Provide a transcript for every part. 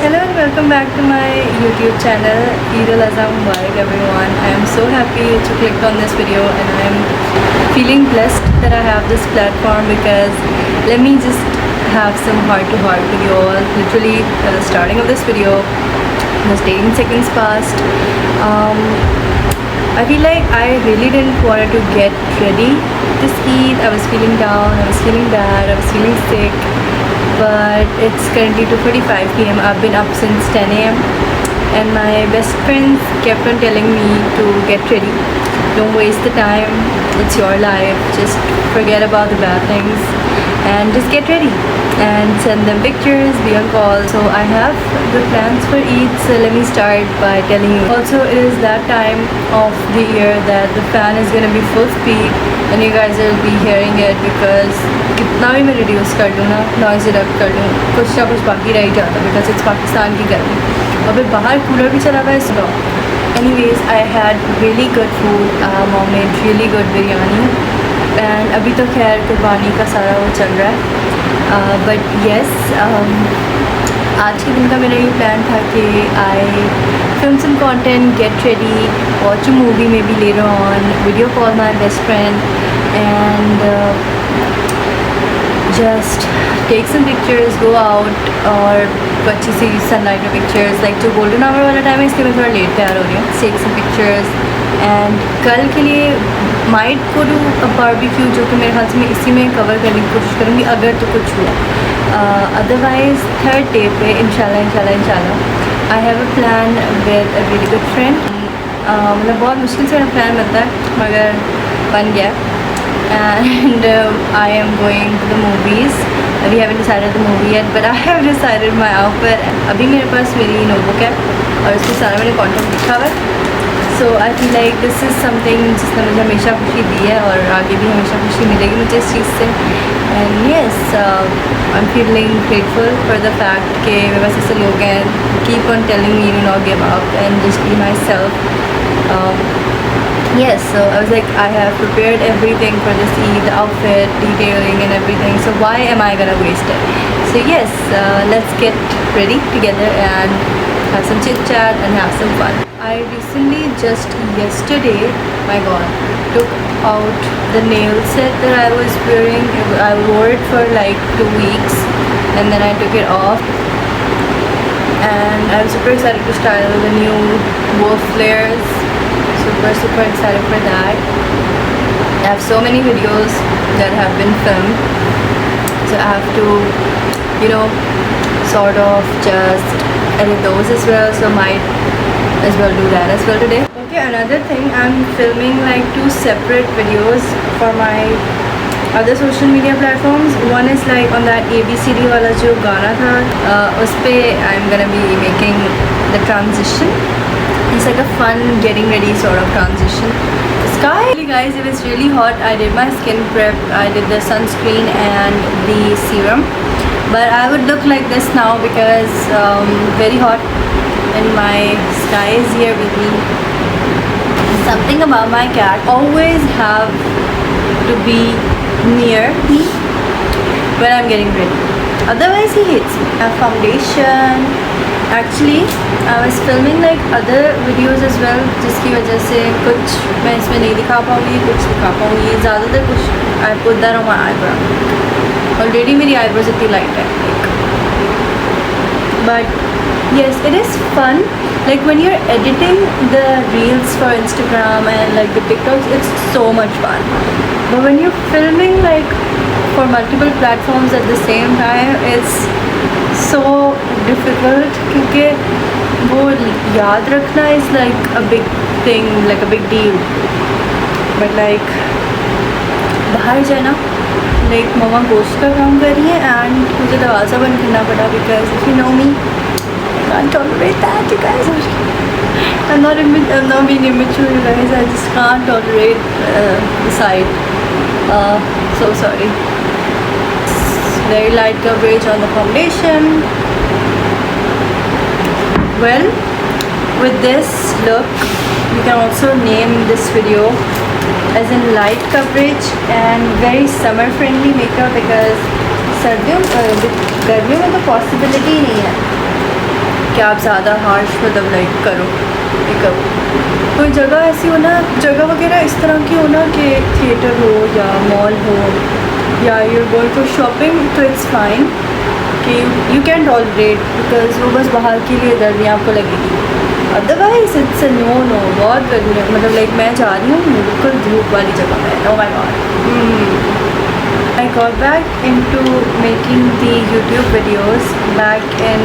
Hello and welcome back to my YouTube channel. Eid al-Azha Mubarak everyone. I am so happy to click on this video and I am feeling blessed that I have this platform because let me just have some heart to heart with you all. Literally at the starting of this video, just 18 seconds passed. I feel like I really didn't want to get ready this Eid. I was feeling down, I was feeling bad, I was feeling sick. But it's currently 2:45 p.m. I've been up since 10 a.m. and my best friends kept on telling me to get ready. Don't waste the time. It's your life. Just forget about the bad things and just get ready and send them pictures, be on call. So I have the plans for Eid. So let me start by telling you. Also, it is that time of the year that the fan is gonna be full speed and you guys will be hearing it because कितना भी मैं reduce कर दूँ ना, noise redact कर दूँ, कुछ ना कुछ बाकी रह ही जाता बिकॉज इट्स पाकिस्तान की गर्मी और फिर बाहर कूलर भी चला हुआ है slow. Anyways, I had really good food. Mom made really good biryani and अभी तो खैर कुर्बानी का सारा वो चल रहा है. But yes, आज के दिन का मेरा ये प्लान था कि I film some content, get ready, watch a movie maybe later on, video call my best friend and just take some pictures, go out और अच्छी सी सनलाइट में पिक्चर्स लाइक जो गोल्डन आवर वाला time है इसलिए मैं थोड़ा late तैयार हो रही हूँ. टेक सम पिक्चर्स एंड कल के लिए माइट को डू अ बारबेक्यू जो कि मेरे ख्याल से मैं इसी में कवर करने की कोशिश करूँगी अगर तो कुछ हुआ. अदरवाइज़ थर्ड डे पे इंशाल्लाह I have a plan with a very good friend. मतलब बहुत मुश्किल से मेरा प्लान बनता है मगर बन गया. And I am going to the movies. We haven't decided the movie yet, but I have decided my outfit. अभी मेरे पास मेरी notebook है और उसमें सारा मैंने content लिखा हुआ है. So I feel like this is something जिसने मुझे हमेशा खुशी दी है और आगे भी हमेशा खुशी मिलेगी मुझे इस चीज़ से. And yes, I'm feeling grateful for the fact कि मेरे पास ऐसे लोग हैं keep on telling me to not give up and just be myself. Yes, so I was like, I have prepared everything for this Eid, the outfit, detailing and everything, so why am I gonna waste it? So yes, let's get ready together and have some chit chat and have some fun. I recently, just yesterday, my god, took out the nail set that I was wearing. I wore it for like 2 weeks and then I took it off and I'm super excited to style the new wolf flares. Super excited for that. I have so many videos that have been filmed, so I have to, you know, sort of just edit those as well, so might as well do that as well today. Okay, another thing, I'm filming like 2 separate videos for my other social media platforms. One is like on that ABCD wala jo gana tha, uspe I'm gonna be making the transition. It's like a fun getting ready sort of transition. Sky, guys, it was really hot. I did my skin prep, I did the sunscreen and the serum, but I would look like this now because very hot and my Sky is here with me. Something about my cat always have to be near me when I'm getting ready, otherwise he hates me. I have foundation. Actually, I was filming like other videos as well, जिसकी वजह से कुछ मैं इसमें नहीं दिखा पाऊँगी, कुछ दिखा पाऊँगी. ज़्यादातर कुछ I put that on my eyebrow. Already मेरी eyebrows इतनी light है. But yes, it is fun. Like when you're editing the reels for Instagram and like the TikToks, it's so much fun. But when you're filming like for multiple platforms at the same time, it's so difficult क्योंकि वो याद रखना is like a big thing, like a big deal. But like बाहर जाए ना, like मम्मा गोश्त का काम कर रही है and मुझे दरवाज़ा बंद करना पड़ा because if you know me, I can't tolerate that, you guys. I'm not being immature, you guys. I just can't tolerate the sight. So sorry. Very light coverage on the foundation. Well, with this look, you can also name this video as in light coverage and very summer friendly makeup because सर्दियों गर्मियों में तो possibility नहीं है. कि आप ज़्यादा harsh मतलब लाइक करो मेकअप। कोई जगह ऐसी हो ना, जगह वगैरह इस तरह की हो ना कि थिएटर हो या मॉल हो या यू गोइंग फॉर शॉपिंग, तो इट्स फाइन कि यू कैन टॉलरेट, बिकॉज वो बस बाहर के लिए गर्मी आपको लगेगी। Otherwise it's a no no, बहुत गर्मी है। मतलब लाइक मैं जा रही हूँ बिल्कुल धूप वाली जगह में। Oh my God. I got back into making the YouTube videos back in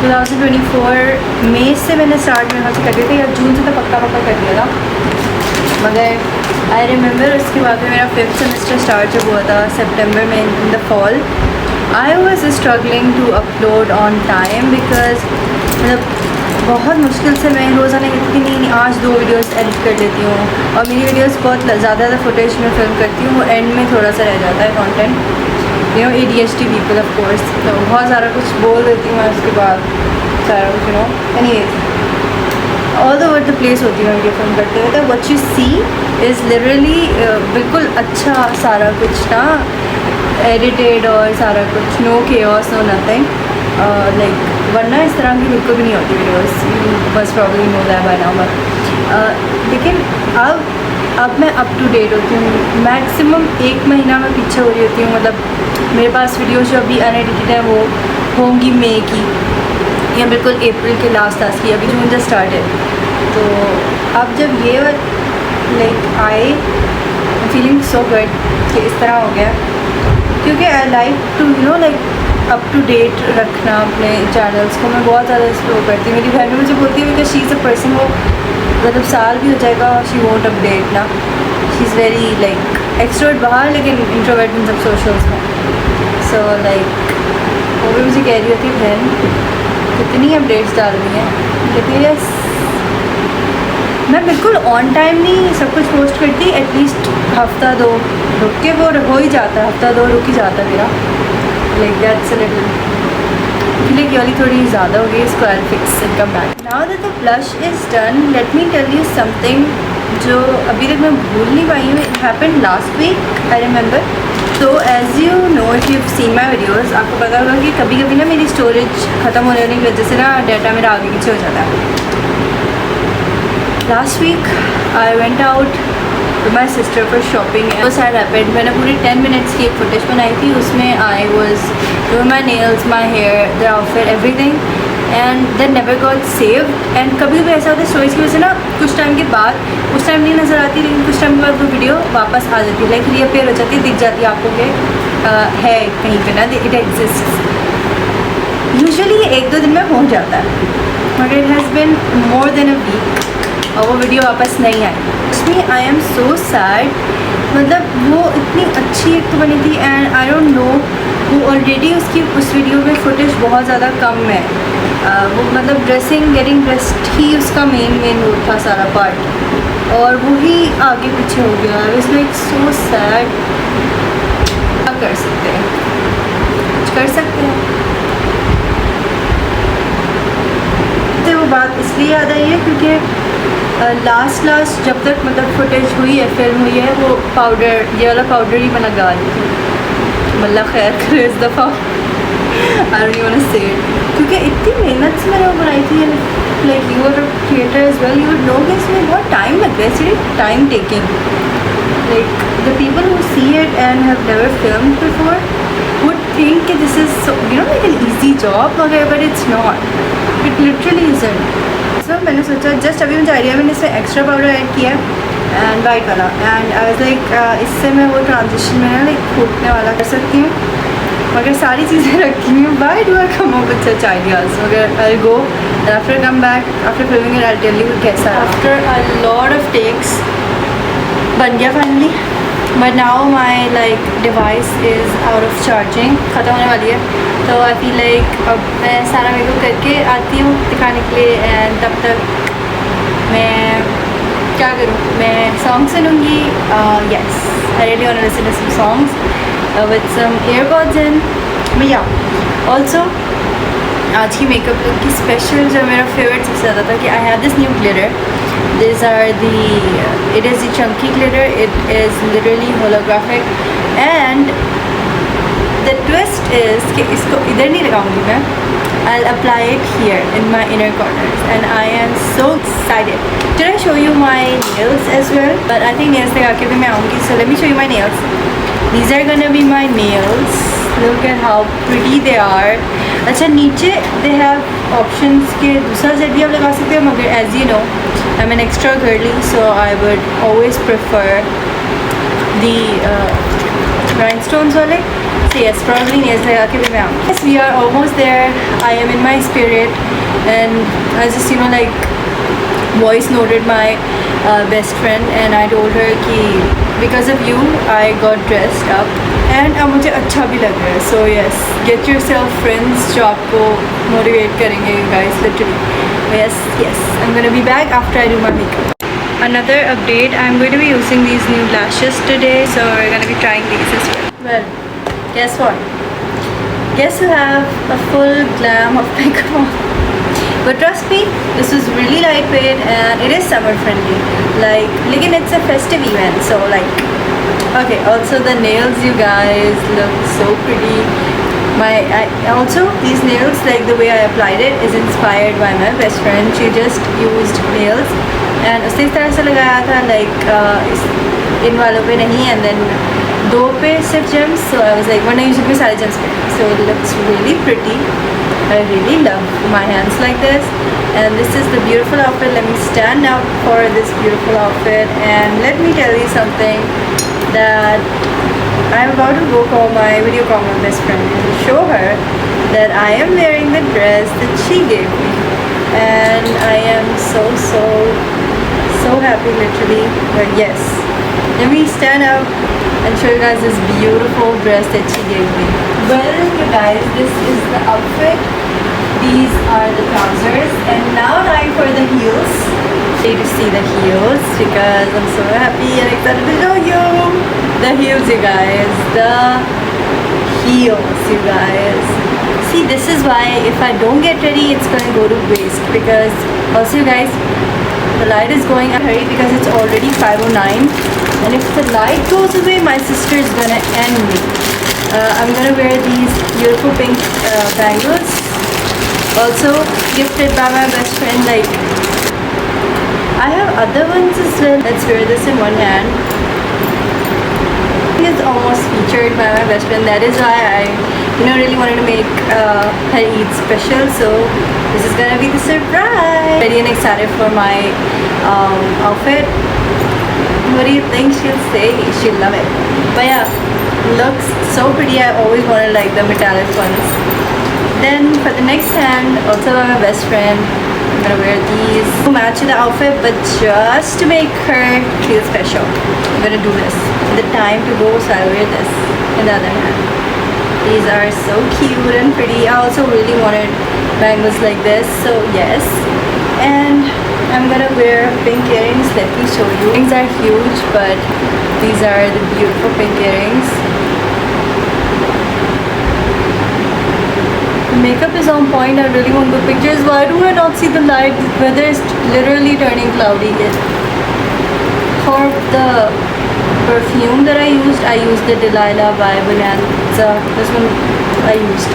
2024 मई से मैंने स्टार्ट मेरे से कर दिया था, या जून से तो पक्का कर दिया था, मगर आई रिमेंबर उसके बाद में मेरा 5th सेमेस्टर स्टार्ट जब हुआ था सितंबर में in the fall, I was struggling to upload on time, because मतलब बहुत मुश्किल से मैं रोज़ाना कहती थी नहीं आज 2 वीडियोस एडिट कर लेती हूँ, और मेरी वीडियोस बहुत ज़्यादा फुटेज में फिल्म करती हूँ, वो एंड में थोड़ा सा रह जाता है content, you know ADHD people of course, तो बहुत सारा कुछ बोल देती हूँ मैं उसके बाद सारा कुछ, you know anyways all over the place होती है वीडियो फिल्म करते हुए। तो what you see is literally बिल्कुल अच्छा सारा कुछ ना एडिटेड, और सारा कुछ no chaos no nothing, like वरना इस तरह की बिल्कुल भी नहीं होती वीडियोस, यू बस probably know that by now. लेकिन अब मैं अप टू डेट होती हूँ, मैक्सिमम 1 महीना मैं पीछे हो रही होती हूँ। मतलब मेरे पास वीडियोस जो अभी अनएडिटेड है वो होंगी मई की, या बिल्कुल अप्रैल के लास्ट की, अभी जून जस्ट स्टार्ट है। तो अब जब ये लाइक आए, फीलिंग सो गुड कि इस तरह हो गया, क्योंकि I like to you know like up to date रखना अपने चैनल्स को। मैं बहुत ज़्यादा एक्सप्लोर करती हूँ, मेरी बहन मुझे बोलती है because she is a person, वो मतलब साल भी हो जाएगा शी वोंट अपडेट ना, she is very like extrovert बाहर लेकिन इंट्रोवर्ट इन सब सोशल्स में। सो लाइक वो भी मुझे कह रही होती बहन कितनी अपडेट्स डाल रही हैं, कहती है मैं बिल्कुल ऑन टाइम नहीं सब कुछ पोस्ट करती, एटलीस्ट हफ्ता 2 रुक के वो हो ही जाता है, हफ्ता 2 रुक ही जाता है मेरा, like that's a little like ये वाली थोड़ी ज़्यादा हो गई, इसको I fix and come back. Now that the blush is done, let me tell you something जो अभी तक मैं भूल नहीं पाई हूँ। It happened last week I remember. तो as you know if you seen my videos, आपको पता होगा कि कभी कभी ना मेरी स्टोरेज ख़त्म होने की वजह से ना डाटा मेरा आगे पीछे हो जाता है। Last week I went out with my sister for shopping, वो सैड हैपेंड, मैंने पूरी 10 मिनट्स की एक फुटेज बनाई थी, उसमें I was doing my nails, my hair, the outfit, everything, and that never got saved. And कभी भी ऐसा होता है स्टोरेज की वजह से ना कुछ टाइम के बाद, उस टाइम नहीं नज़र आती लेकिन कुछ टाइम के बाद वो वीडियो वापस आ जाती है, लाइक रीअपेयर हो जाती है, दिख जाती है आपको कि है कहीं पे ना, इट एग्जिस्ट। यूजुअली 1-2 दिन में पहुँच जाता है, मगर it has been more than a week और वो वीडियो वापस नहीं आई। उसमें आई एम सो सैड, मतलब वो इतनी अच्छी एक तो बनी थी, एंड आई डोंट नो वो ऑलरेडी उसकी उस वीडियो में फुटेज बहुत ज़्यादा कम है, वो मतलब ड्रेसिंग गेटिंग ड्रेस्ड ही उसका मेन वो था सारा पार्ट, और वो ही आगे पीछे हो गया। It's like so sad. क्या कर सकते हैं, कुछ कर सकते हैं। तो वो बात इसलिए याद आई है क्योंकि लास्ट जब तक मतलब फुटेज हुई है, फिल्म हुई है, वो पाउडर, ये वाला पाउडर ही मैं लगा रही थी। अल्लाह खैर करे इस दफ़ा, I don't want to say it, क्योंकि इतनी मेहनत से मैंने वो बनाई थी। Like you are creator as well, you would know कि इसमें बहुत टाइम लग गया, it's time taking. Like the people who see it and have never filmed before would think कि this is you know like an easy job, मगर but it's not, it literally isn't. So मैंने सोचा just अभी मुझे idea, मैंने इसमें extra powder add किया and white वाला, एंड आई वाज लाइक इससे मैं वो ट्रांजिशन में ना लाइक फूटने वाला कर सकती हूँ, मगर सारी चीज़ें रखी हुई हूँ। Why do I come up with such ideas, मगर I go and after come back after filming it I tell you कैसा। After a lot of takes बन गया finally, but now my like device is out of charging, ख़त्म होने वाली है। तो I feel like अब मैं सारा मेकअप करके आती हूँ दिखाने के लिए, एंड तब तक मैं क्या करूँ, मैं सॉन्ग सुनूँगी। Yes, I really want to listen to some songs with some AirPods in. But yeah also आज की मेकअप लुक की स्पेशल जो मेरा फेवरेट सबसे ज़्यादा था कि I have this new glitter, these are the it is the chunky glitter, it is literally holographic, and The twist is कि इसको इधर नहीं लगाऊंगी मैं. I'll apply it here in my inner corners, and I am so excited. Did I show you my nails as well? But I think nails लगा के भी मैं आऊँगी. So let me show you my nails. These are gonna be my nails. Look at how pretty they are. अच्छा नीचे they have options के दूसरा set भी आप लगा सकते हो, मगर as you know I'm an extra girly, so I would always prefer the rhinestones wale. So yes, probably nails लगा के भी मैं आऊँगी. Yes, we are almost there. I am in my spirit, and I just like voice noted my best friend, and I told her कि because of you I got dressed up, and अब मुझे अच्छा भी लग रहा है. So yes, get yourself friends जो आपको motivate करेंगे guys, literally. Yes, I'm gonna be back after I do my makeup. Another update, I'm going to be using these new lashes today, so we're going to be trying these as well. Well, guess what? Guess who have a full glam of makeup on? But trust me, this is really lightweight and it is summer friendly. Lekin it's a festive event, so okay. Also the nails, you guys, look so pretty. Also these nails, the way I applied it is inspired by my best friend. She just used nails and उसने इस तरह से लगाया था इन वालों पे नहीं, and then दो पे सिर्फ gems. So I was like, वरना usually सारे gems पे. So it looks really pretty. I really love my hands like this, and this is the beautiful outfit. Let me stand up for this beautiful outfit, and let me tell you something, that I'm about to go video call my best friend and show her that I am wearing the dress that she gave me, and I am so happy, literally. But yes, let me stand up and show you guys this beautiful dress that she gave me. Well, you guys, this is the outfit. These are the trousers, and now time for the heels. Ready to see the heels because I'm so happy and excited to show you the heels, you guys. The heels, you guys. See, this is why if I don't get ready, it's gonna go to waste. Because also, you guys, the light is going. I hurry because it's already 5:09, and if the light goes away, my sister is gonna end me. I'm gonna wear these beautiful pink bangles, also gifted by my best friend. I have other ones as well. Let's wear this in one hand. It's almost featured by my best friend. That is why I really wanted to make her Eid special. So this is gonna be the surprise. Ready and excited for my outfit. What do you think she'll say? She'll love it. But yeah, looks so pretty. I always wanted the metallic ones. Then for the next hand, also by my best friend, I'm gonna wear these to match the outfit, but just to make her feel special, I'm gonna do this. The time to go, so I'll wear this in the other hand. These are so cute and pretty. I also really wanted bangles like this, so yes. And I'm gonna wear pink earrings. Let me show you. Earrings are huge, but these are the beautiful pink earrings. Makeup is on point. I really want good pictures. Why do I not see the light? The weather is literally turning cloudy here. For the perfume that I used the Delilah by Bonanza. This one I used.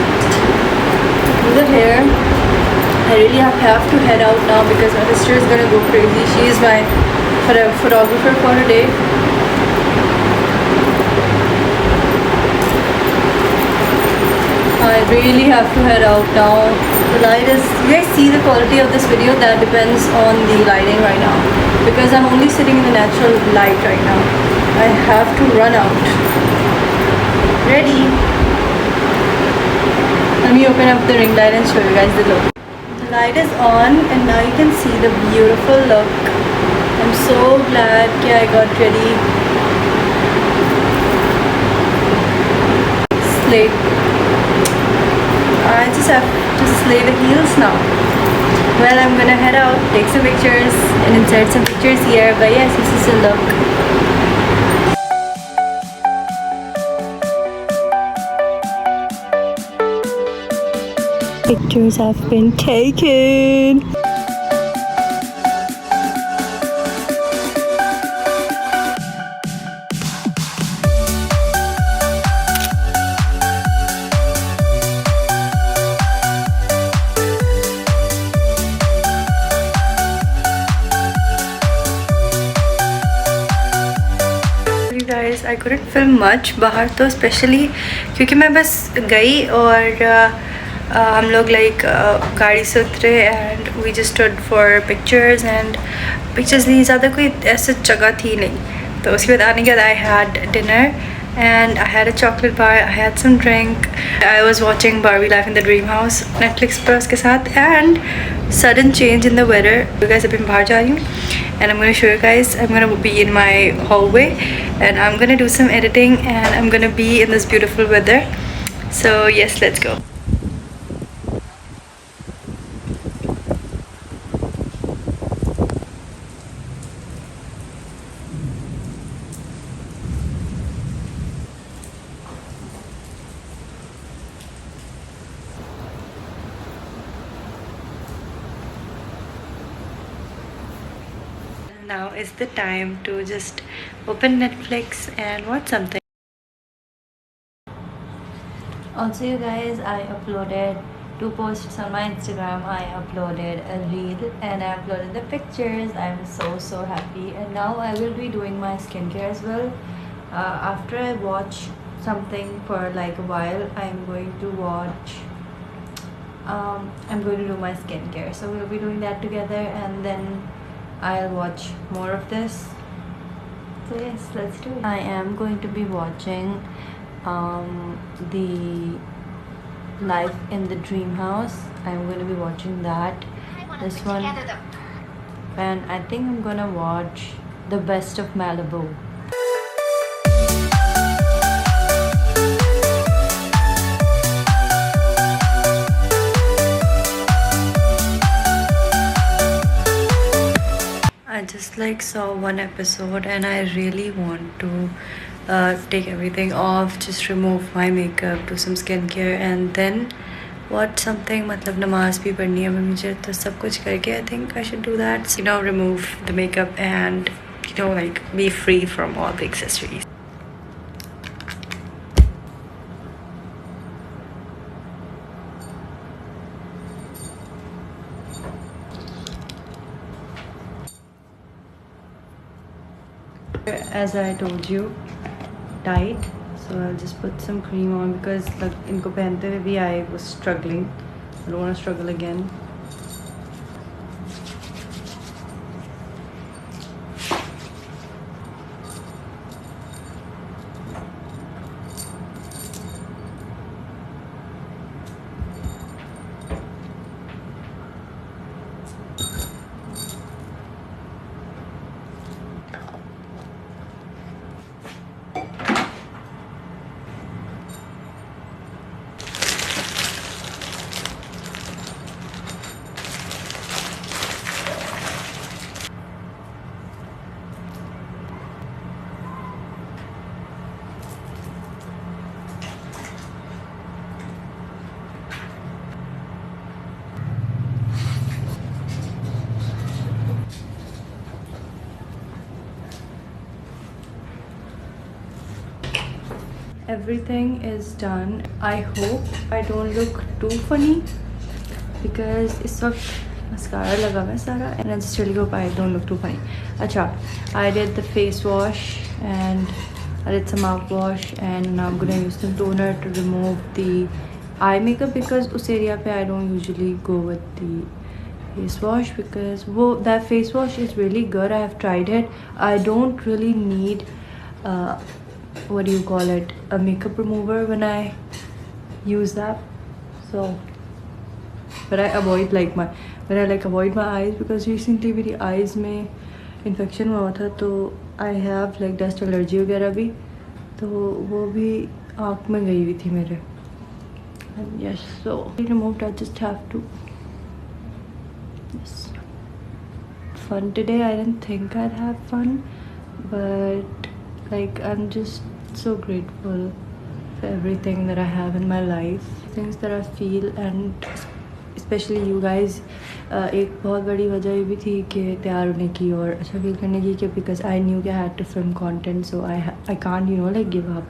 The hair, I really have to head out now because my sister is gonna go crazy. She is my photographer for today. I really have to head out now. The light is, you guys see the quality of this video, that depends on the lighting right now, because I'm only sitting in the natural light right now. I have to run out. Ready? Let me open up the ring light and show you guys the look. The light is on, and now you can see the beautiful look. I'm so glad that I got ready. Slay. I just have to slay the heels now. Well, I'm gonna head out, take some pictures, and insert some pictures here. But yes, this is the look. Pictures have been taken. couldn't film much बाहर तो specially क्योंकि मैं बस गई और हम लोग like गाड़ी से उतरे and we just stood for pictures and pictures ली, ज़्यादा कोई ऐसी जगह थी नहीं। तो उसके बाद आने के बाद I had dinner and I had a chocolate bar, I had some drink, I was watching Barbie Life in the Dream House Netflix पर उसके साथ, and sudden change in the weather because अभी मैं बाहर जा रही हूँ and I'm going to show you guys, I'm going to be in my hallway and I'm going to do some editing and I'm going to be in this beautiful weather. So yes, let's go. Now is the time to just open Netflix and watch something. Also, you guys, I uploaded 2 posts on my Instagram. I uploaded a reel and I uploaded the pictures. I'm so happy. And now I will be doing my skincare as well. After I watch something for like a while, I'm going to do my skincare. So we'll be doing that together and then I'll watch more of this. So yes, let's do it. I am going to be watching the Life in the Dream House. I'm going to be watching that, this one, and I think I'm gonna watch The Best of Malibu. I just like saw one episode and I really want to take everything off, just remove my makeup, do some skincare and then watch something. मतलब नमाज भी पढ़नी है मुझे, तो सब कुछ करके I think I should do that. You know, remove the makeup and you know, like be free from all the accessories. As I told you, tight, so I'll just put some cream on because like इनको पहनते हुए भी I was struggling. I don't want to struggle again. Everything is done. I hope I don't look too funny because इस वक्त mascara लगा हुआ है सारा and I just really hope I don't look too funny. अच्छा, I did the face wash and I did some mouthwash and now I'm gonna use some toner to remove the eye makeup because उस area पे I don't usually go with the face wash because that face wash is really good. I have tried it. I don't really need what do you call it, a makeup remover when I use that. So but I avoid like avoid my eyes because recently मेरी eyes में infection हुआ था, तो I have like dust allergy वगैरह भी, तो वो भी आँख में गई हुई थी मेरे. And yes, so removed. I just have to. Yes. Fun today. I didn't think I'd have fun, but like I'm just so grateful for everything that I have in my life, things that I feel, and especially you guys. एक बहुत बड़ी वजह ये भी थी कि तैयार होने की और अच्छा फील करने की, कि because I knew I had to film content, so I can't, you know, like give up.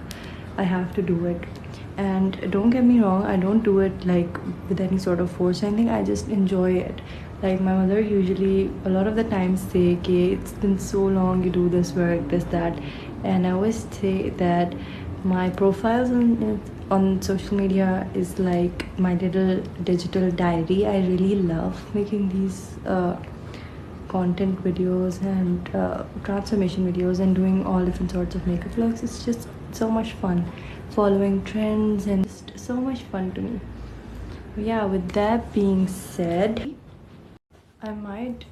I have to do it. And don't get me wrong, I don't do it like with any sort of force or anything. I just enjoy it. Like my mother usually a lot of the times say कि it's been so long, you do this work, this, that, and I always say that my profiles on social media is like my little digital diary. I really love making these content videos and transformation videos and doing all different sorts of makeup vlogs. It's just so much fun following trends and just so much fun to me. Yeah, with that being said, I might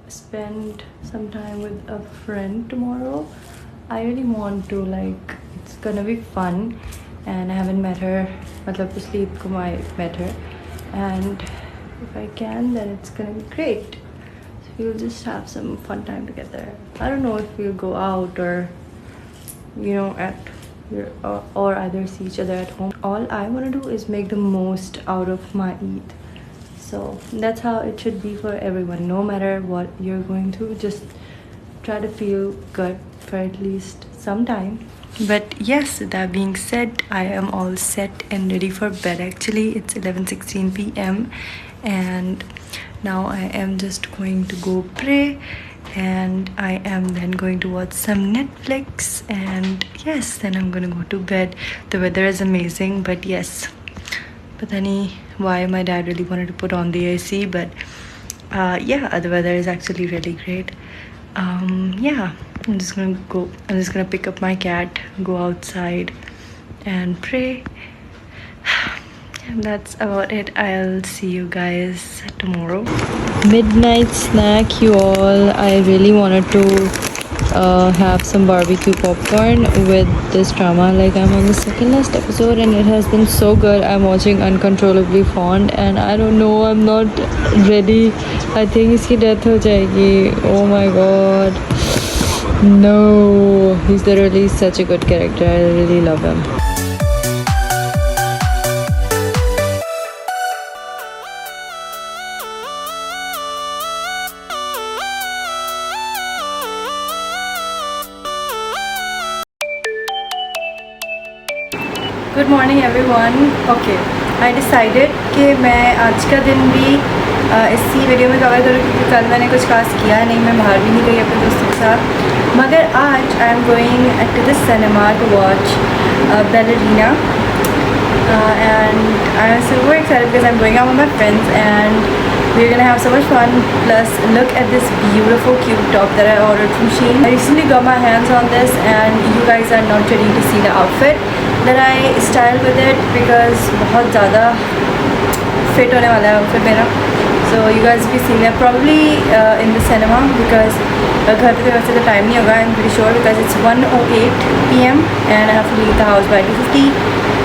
spend some time with a friend tomorrow. I really want to, like, it's gonna be fun, and I haven't met her. Matlab पिछली ईद को I met her, and if I can, then it's gonna be great. So we'll just have some fun time together. I don't know if we'll go out or, you know, or either see each other at home. All I want to do is make the most out of my Eid. So that's how it should be for everyone. No matter what you're going through, just try to feel good for at least some time. But yes, that being said, I am all set and ready for bed. Actually, it's 11:16 p.m. and now I am just going to go pray, and I am then going to watch some Netflix, and yes, then I'm gonna go to bed. The weather is amazing, but yes, pata nahi why my dad really wanted to put on the AC, but yeah, the weather is actually really great. Yeah, I'm just gonna pick up my cat, go outside and pray. And that's about it. I'll see you guys tomorrow. Midnight snack, you all. I really wanted to have some barbecue popcorn with this drama. Like, I'm on the second last episode and it has been so good. I'm watching Uncontrollably Fond and I don't know, I'm not ready. I think his death ho jayegi. Oh my god. No, he's literally such a good character. I really love him. Good morning everyone. Okay, I decided कि मैं आज का दिन भी इसी video में cover करूँ क्योंकि कल मैंने कुछ खास किया नहीं. मैं बाहर भी नहीं गई अपने दोस्तों के साथ. मगर आज I am going to the cinema to watch Ballerina and I am super excited because I'm going out with my friends and we're gonna have so much fun. Plus, look at this beautiful cute top that I ordered from Shein. I recently got my hands on this and you guys are not ready to see the outfit that I styled with it because बहुत ज़्यादा fit होने वाला है outfit मेरा. So you guys will be seeing that probably in the cinema because घर पे तो वैसे तो टाइम नहीं होगा. I'm pretty sure because it's 1:08 p.m. and I have to leave the house by 2:50.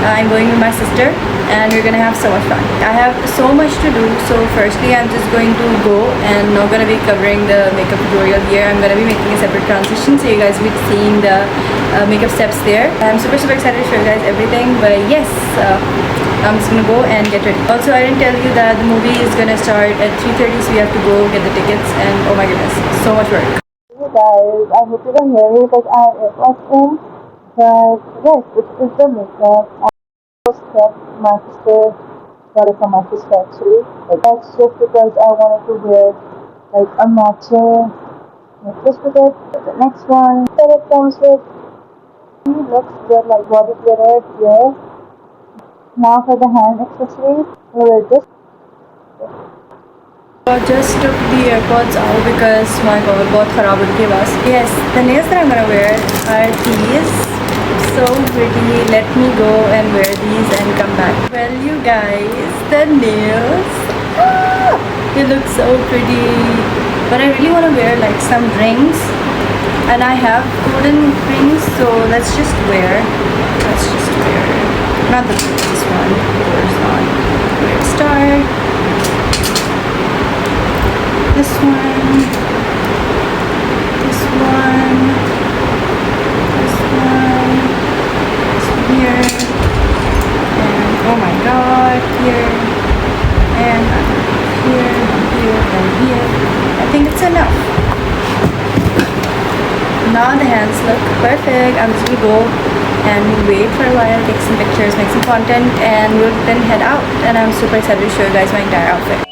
I'm going with my sister and we're gonna have so much fun. I have so much to do. So firstly, I'm just going to go and not gonna be covering the makeup tutorial here. I'm gonna be making a separate transition so you guys will be seeing the makeup steps there. I'm super excited to show you guys everything. But yes, I'm just gonna go and get ready. Also, I didn't tell you that the movie is gonna start at 3:30, so we have to go get the tickets. And oh my goodness, so much work. Hey guys, I hope you can hear me because I was in. But yes, this is the makeup. My sister got it from my sister actually. Like, that's just because I wanted to wear like a matching necklace with it. The next one that it comes with, it looks good like body glitter here. Now for the hand accessories, we will just. I just took the AirPods out because my god, बहुत खराब उनके पास. Yes, the nails that I'm gonna wear are these. So pretty. Let me go and wear these and come back. Well, you guys, the nails. They look so pretty. But I really want to wear like some rings, and I have golden rings. So let's just wear. Not this one. Of course not. Let's start. This one, this one, here, and oh my god, here, and here, and here. I think it's enough. Now the hands look perfect. I'm just gonna go and wait for a while, take some pictures, make some content, and we'll then head out. And I'm super excited to show you guys my entire outfit.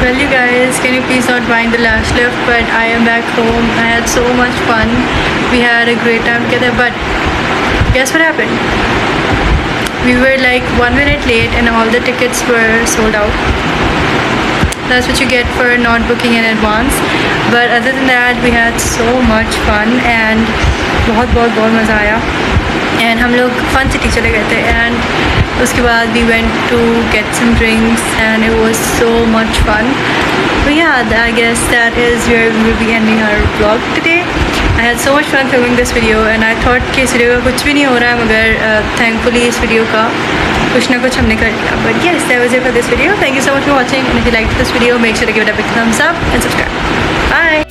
Well, you guys, can you please not mind the lash lift? But I am back home. I had so much fun. We had a great time together. But guess what happened? We were like 1 minute late, and all the tickets were sold out. That's what you get for not booking in advance. But other than that, we had so much fun and बहुत मज़ा आया. And हम लोग fun city चले गए थे, and उसके बाद we went to get some drinks and it was so much fun. But yeah, I guess that is where we will be ending our vlog today. I had so much fun filming this video and I thought कि इस video का कुछ भी नहीं हो रहा है, मगर thankfully इस वीडियो का कुछ ना कुछ हमने कर लिया. But yes, that was it for this video. Thank you so much for watching, and if you liked this video, make sure to give it a big thumbs up and subscribe. Bye.